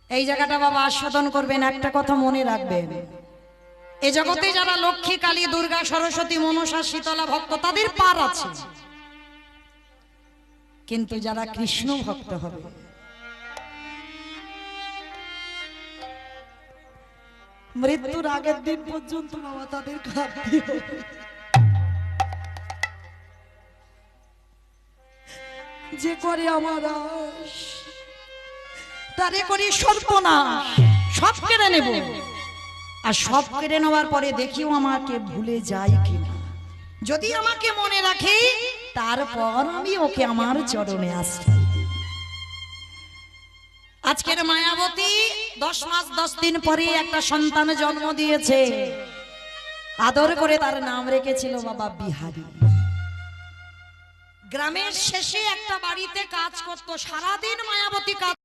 এই জায়গাটা বাবা আস্বাদন করবেন, একটা কথা মনে রাখবেন, এই জগতে যারা লক্ষ্মী, কালী, দুর্গা, সরস্বতী, মনসা, শীতলা ভক্ত তাদের পার আছে, কিন্তু যারা কৃষ্ণ ভক্ত হবে মৃত্যুর আগের দিন পর্যন্ত বাবা তাদের কাঁদতে হবে। যে করে আমার আশ তারে করি সর্বনাশ, সব কেড়ে নেব, আর সব কেড়ে নেওয়ার পরে দেখিও আমাকে ভুলে যায় কিনা। যদি আমাকে মনে রাখে তারপর আমি ওকে আমার চরণে আশ্রয় দিই। আজকের মায়াবতী 10 মাস 10 দিন পরে একটা সন্তান জন্ম দিয়েছে, আদর করে তার নাম রেখেছিল বাবা বিহারী। গ্রামের শেষে একটা বাড়িতে কাজ করতো, সারাদিন মায়াবতী কাজ